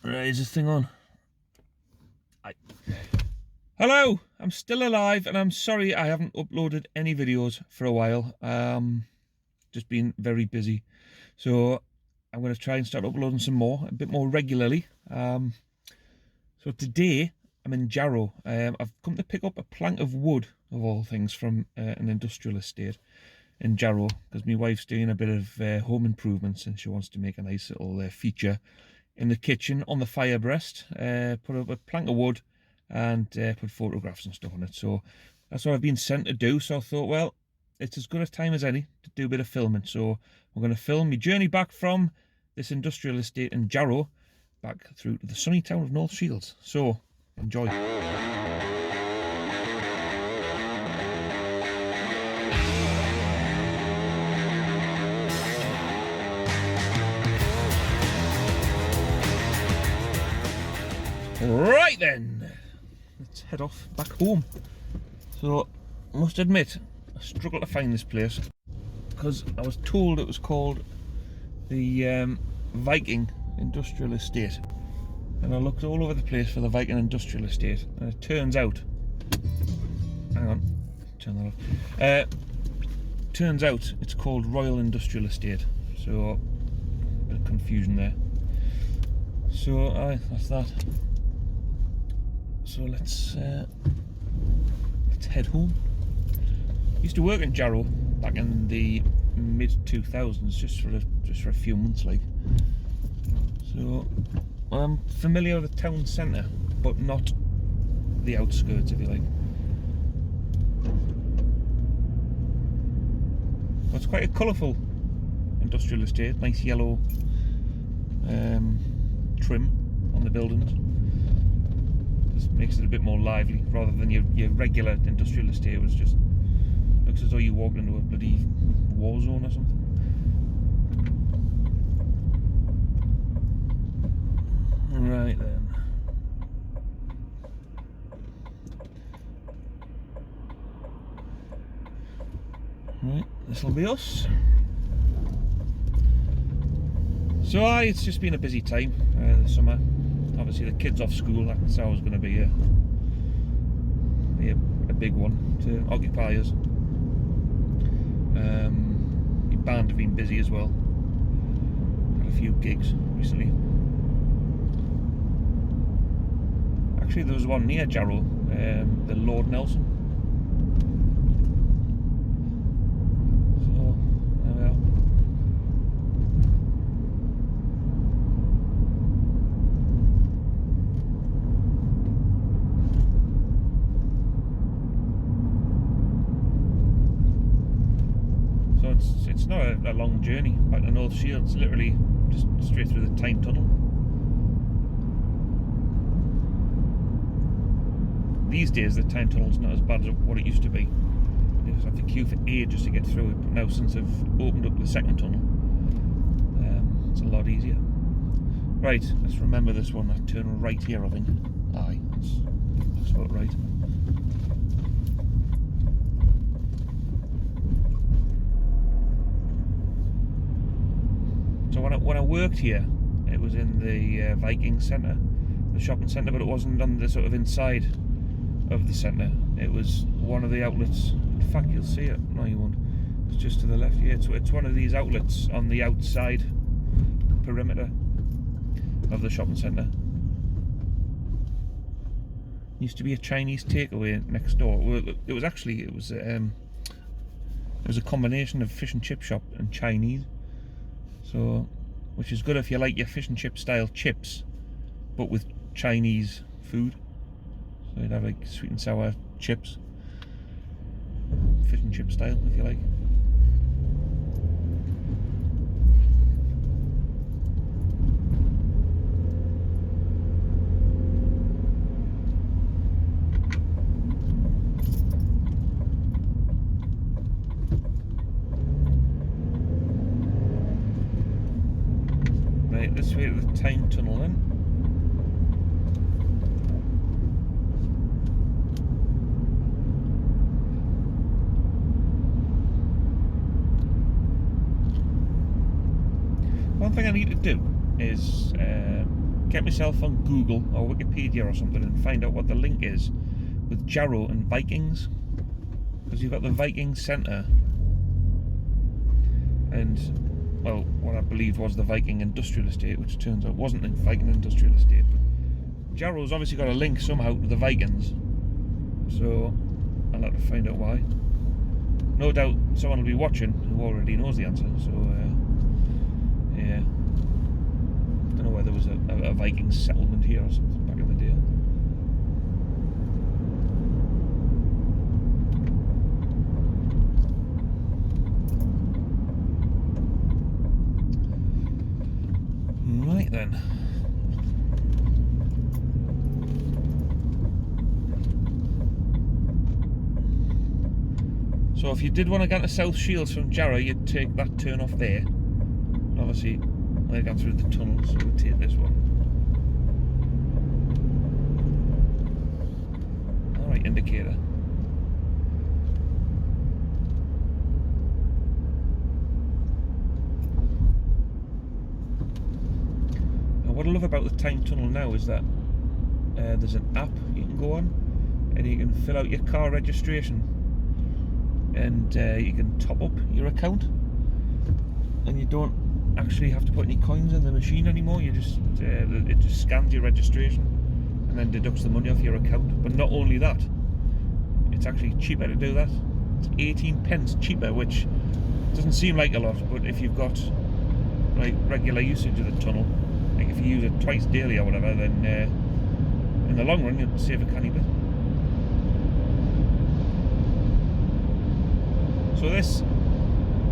Right, is this thing on? Hello, I'm still alive, and I'm sorry I haven't uploaded any videos for a while. Just been very busy, so I'm going to try and start uploading some more, a bit more regularly. So today I'm in Jarrow. I've come to pick up a plank of wood, of all things, from an industrial estate in Jarrow, because my wife's doing a bit of home improvements and she wants to make a nice little feature in the kitchen on the fire breast. Put up a plank of wood and put photographs and stuff on it. So that's what I've been sent to do. So I thought, well, it's as good a time as any to do a bit of filming. So we're going to film my journey back from this industrial estate in Jarrow back through to the sunny town of North Shields. So enjoy. Right then, let's head off back home. So I must admit, I struggle to find this place because I was told it was called the Viking Industrial Estate, and I looked all over the place for the Viking Industrial Estate, and it turns out, hang on, turn that off. Turns out it's called Royal Industrial Estate, so a bit of confusion there. So that's that. So let's head home. Used to work in Jarrow back in the mid 2000s, just for a few months, like. So I'm familiar with the town centre, but not the outskirts, if you like. Well, it's quite a colourful industrial estate, nice yellow trim on the buildings. Makes it a bit more lively rather than your regular industrial estate, which just looks as though you walked into a bloody war zone or something. Right then. Right, this'll be us. So it's just been a busy time this summer. Obviously the kids off school, that's always going to be a big one to occupy us. The band have been busy as well. Had a few gigs recently. Actually there was one near Jarrow, the Lord Nelson. So there we are. It's not a long journey back to North Shields, literally just straight through the Tyne Tunnel. These days the Tyne Tunnel's not as bad as what it used to be. You just have to queue for ages to get through it, but now since they've opened up the second tunnel, it's a lot easier. Right, let's remember this one, I turn right here I think. Aye, that's about right. So when I worked here, it was in the Viking Centre, the shopping centre, but it wasn't on the sort of inside of the centre. It was one of the outlets. In fact, you'll see it. No, you won't. It's just to the left. Yeah, it's one of these outlets on the outside perimeter of the shopping centre. Used to be a Chinese takeaway next door. Well, it was a combination of fish and chip shop and Chinese. So, which is good if you like your fish and chip style chips, but with Chinese food. So you'd have like sweet and sour chips, fish and chip style, if you like. This way to the Tyne Tunnel then. One thing I need to do is get myself on Google or Wikipedia or something and find out what the link is with Jarrow and Vikings, because you've got the Viking Centre and, well, what I believed was the Viking Industrial Estate, which turns out wasn't the Viking Industrial Estate, but Jarrow's obviously got a link somehow to the Vikings, so I'll have to find out why. No doubt someone will be watching who already knows the answer, so yeah. Don't know whether there was a Viking settlement here or something back in the day. Right then. So if you did want to get to South Shields from Jarrow, you'd take that turn off there. Obviously, we're going through the tunnel, so we'll take this one. Alright, indicator. Now, what I love about the time tunnel now is that there's an app you can go on and you can fill out your car registration. And you can top up your account, and you don't actually have to put any coins in the machine anymore. You just it just scans your registration and then deducts the money off your account. But not only that, it's actually cheaper to do that. It's 18 pence cheaper, which doesn't seem like a lot, but if you've got like regular usage of the tunnel, like if you use it twice daily or whatever, then in the long run you'll save a canny bit. So this,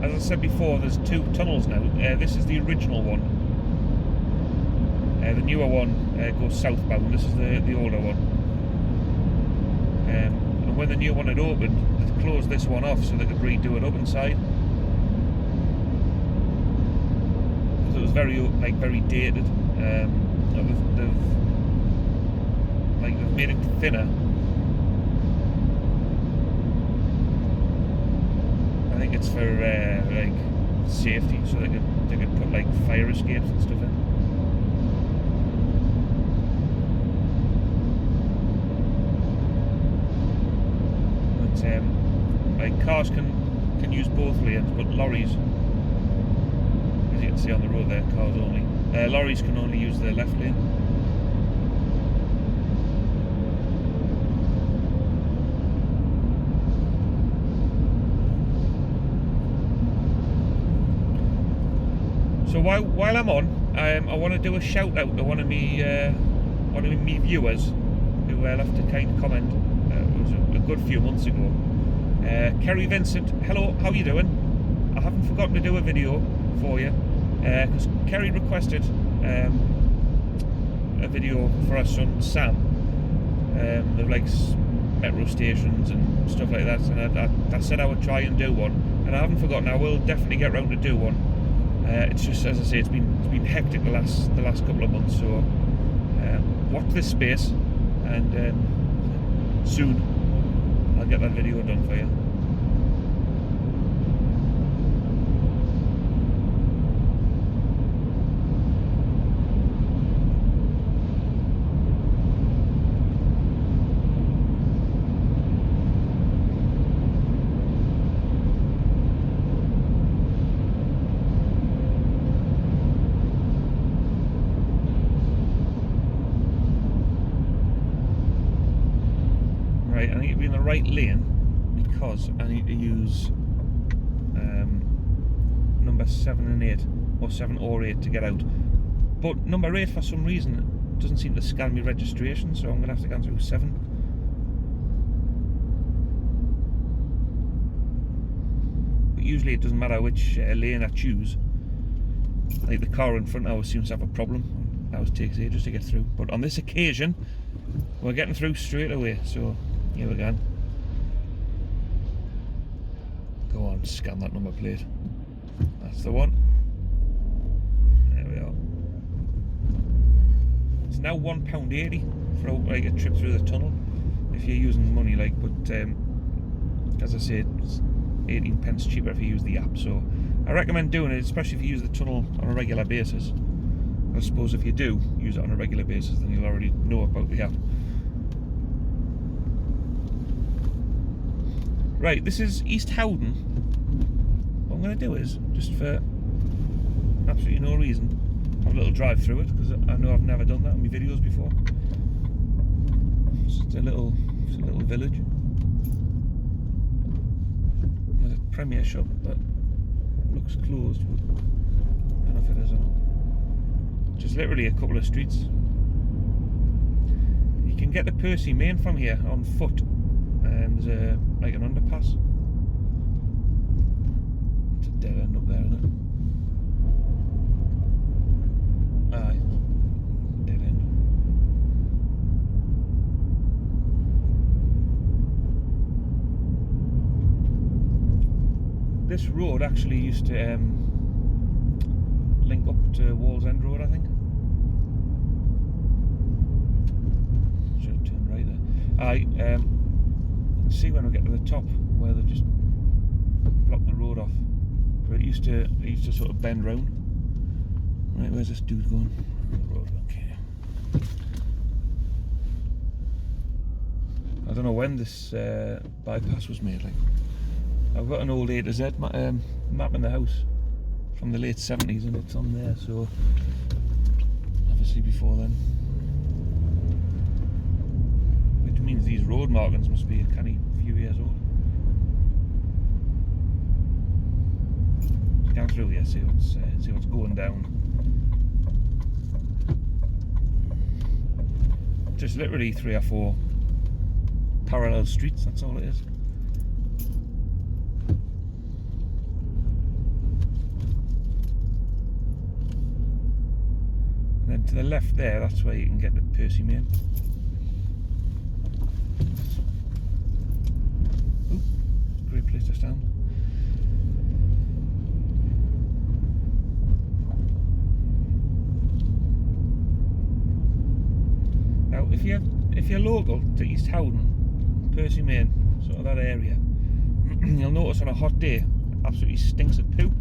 as I said before, there's two tunnels now. This is the original one. The newer one goes southbound. This is the older one. And when the new one had opened, they closed this one off so they could redo it up inside. Because it was very dated. They've made it thinner. I think it's for like safety, so they could put like fire escapes and stuff in. But like cars can use both lanes, but lorries, as you can see on the road there, cars only. Lorries can only use the left lane. So while I'm on, I want to do a shout out to one of me viewers who left a kind comment. It was a good few months ago. Kerry Vincent, hello, how you doing? I haven't forgotten to do a video for you because Kerry requested a video for our son Sam. Of like metro stations and stuff like that, and I said I would try and do one, and I haven't forgotten. I will definitely get round to do one. It's just, as I say, it's been hectic the last couple of months, so watch this space, and soon I'll get that video done for you. I need to be in the right lane because I need to use number 7 and 8, or 7 or 8 to get out. But number 8 for some reason doesn't seem to scan my registration, so I'm going to have to go through 7. But usually it doesn't matter which lane I choose. Like the car in front always seems to have a problem. It always takes ages to get through. But on this occasion, we're getting through straight away, so here we go. Go on, scan that number plate. That's the one. There we are. It's now £1.80 for like a trip through the tunnel if you're using money, like. But as I said, it's 18 pence cheaper if you use the app. So I recommend doing it, especially if you use the tunnel on a regular basis. I suppose if you do use it on a regular basis, then you'll already know about the app. Right, this is East Howdon. What I'm going to do is, just for absolutely no reason, have a little drive through it, because I know I've never done that in my videos before. It's just a little village. There's a Premier shop, but it looks closed. But I don't know if it is or not. Just literally a couple of streets. You can get the Percy Main from here on foot. There's like an underpass. It's a dead end up there, isn't it? Aye, dead end. This road actually used to link up to Wallsend Road, I think. Should have turned right there. Aye, see when we get to the top where they've just blocked the road off, but it used to sort of bend round. Right, where's this dude going? The road, okay. I don't know when this bypass was made. Like, I've got an old A to Z map in the house from the late 70s, and it's on there, so obviously before then. Which means these road markings must be a canny few years old. Scan through here, see what's going down. Just literally 3 or 4 parallel streets, that's all it is. And then to the left there, that's where you can get the Percy Main. Great place to stand. Now, if you're local to East Howdon, Percy Main, sort of that area, you'll notice on a hot day, it absolutely stinks of poo.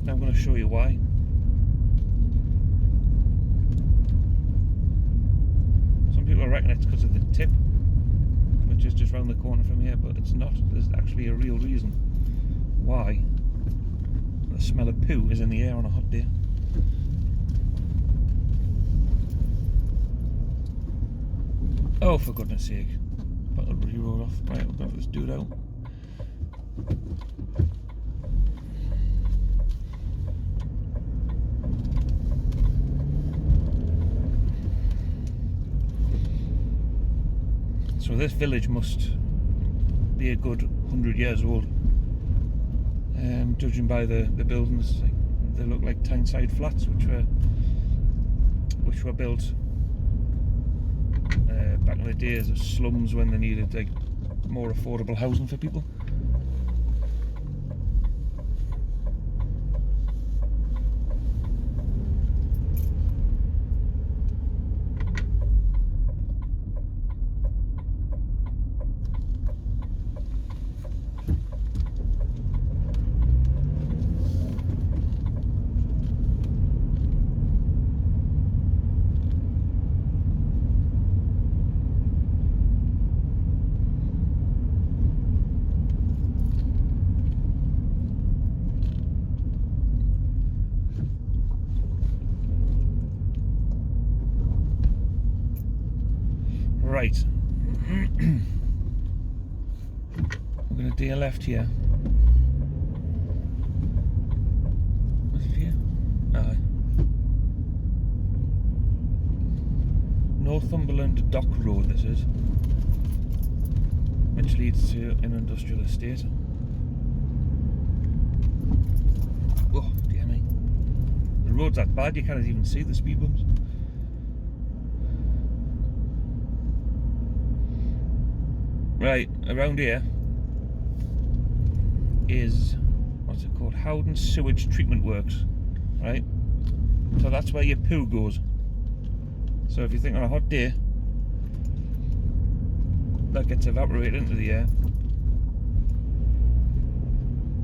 Now I'm going to show you why. Some people reckon it's because of the tip, which is just round the corner from here, but it's not. There's actually a real reason why the smell of poo is in the air on a hot day. Oh, for goodness sake. Put the road off. Right, we've got this dude out. So this village must be a good 100 years old, judging by the buildings. They look like Tyneside flats, which were built back in the days of slums when they needed like more affordable housing for people. Right, we're going to do a left here. What's it here? Aye. Northumberland Dock Road this is, which leads to an industrial estate. Oh, dear me. The road's that bad you can't even see the speed bumps. Right, around here is, what's it called, Howdon Sewage Treatment Works, right? So that's where your poo goes. So if you think on a hot day, that gets evaporated into the air,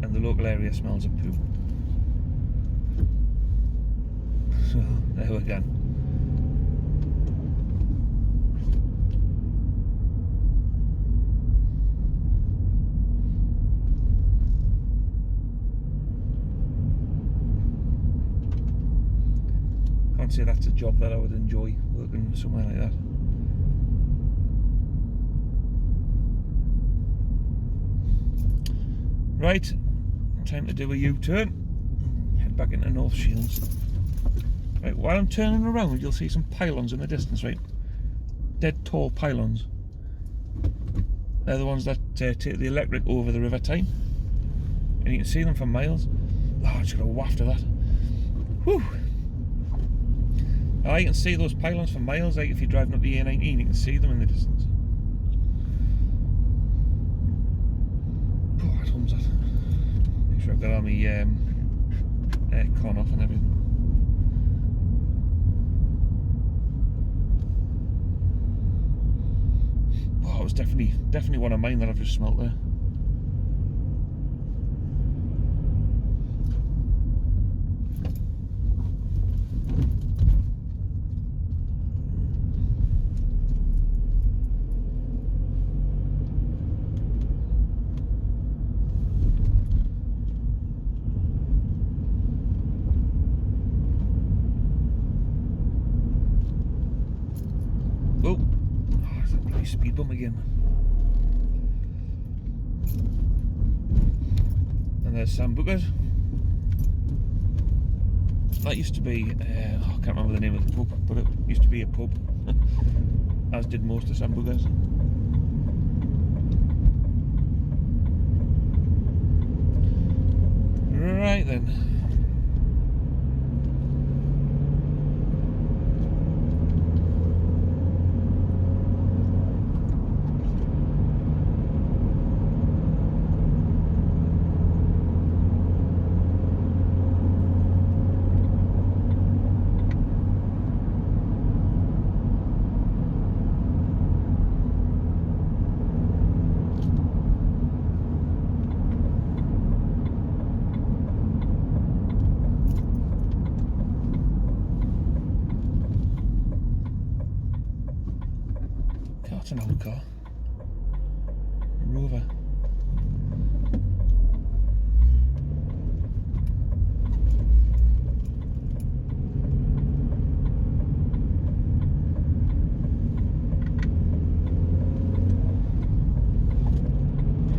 and the local area smells of poo. So there we go. Can't say that's a job that I would enjoy, working somewhere like that. Right, time to do a U-turn. Head back into North Shields. Right, while I'm turning around, you'll see some pylons in the distance, right? Dead tall pylons. They're the ones that take the electric over the River Tyne. And you can see them for miles. Oh, I just got a waft of that. Whew. Oh, you can see those pylons for miles, like if you're driving up the A19, you can see them in the distance. Oh, what hums that? Make sure I've got all my aircon off and everything. Oh, it was definitely one of mine that I've just smelt there. Oh, there's a bloody speed bump again. And there's Sambuca's. That used to be, I can't remember the name of the pub, but it used to be a pub, as did most of Sambuca's. Right then. That's an old car. A Rover.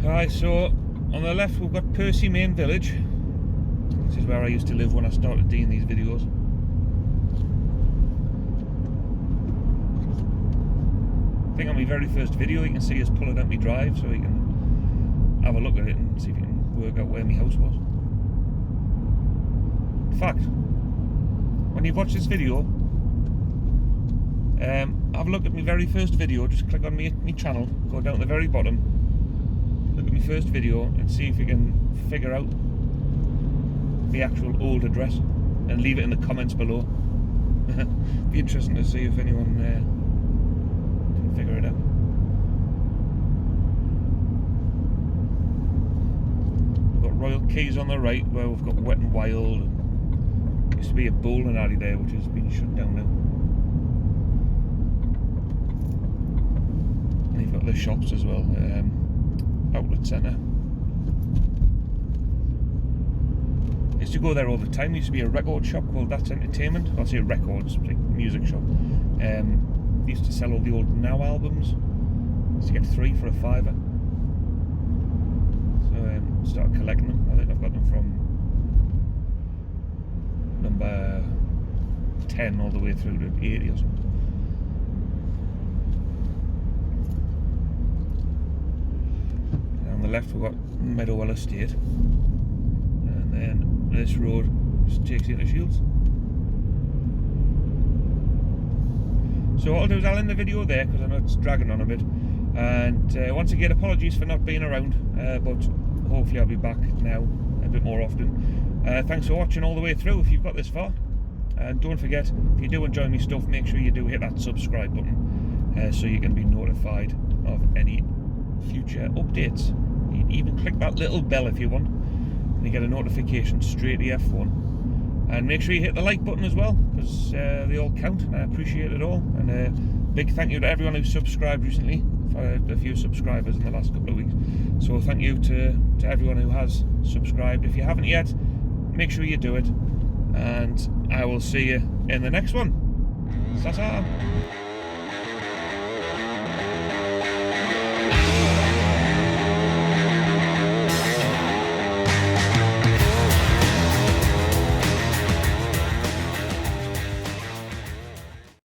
Right, so on the left we've got Percy Main Village. This is where I used to live when I started doing these videos. I think on my very first video you can see us pulling out my drive, so you can have a look at it and see if you can work out where my house was. In fact, when you've watched this video, have a look at my very first video. Just click on my channel, go down to the very bottom, look at my first video and see if you can figure out the actual old address and leave it in the comments below. Be interesting to see if anyone figure it out. We've got Royal Quays on the right, where we've got Wet and Wild. There used to be a bowling alley there, which has been shut down now. And you've got the shops as well, outlet centre. I used to go there all the time. There used to be a record shop called That's Entertainment. I'll say records, like music shop. They used to sell all the old Now albums. Used to get 3 for a £5. So started collecting them. I think I've got them from number 10 all the way through to 80 or something. And on the left we've got Meadowwell Estate, and then this road just takes you into Shields. So what I'll do is I'll end the video there, because I know it's dragging on a bit. And once again, apologies for not being around, but hopefully I'll be back now a bit more often. Thanks for watching all the way through if you've got this far. And don't forget, if you do enjoy my stuff, make sure you do hit that subscribe button so you can be notified of any future updates. You can even click that little bell if you want, and you get a notification straight to your phone. And make sure you hit the like button as well, because they all count and I appreciate it all. And big thank you to everyone who's subscribed recently. I've had a few subscribers in the last couple of weeks, so thank you to everyone who has subscribed. If you haven't yet, make sure you do it, and I will see you in the next one. Ta-ta.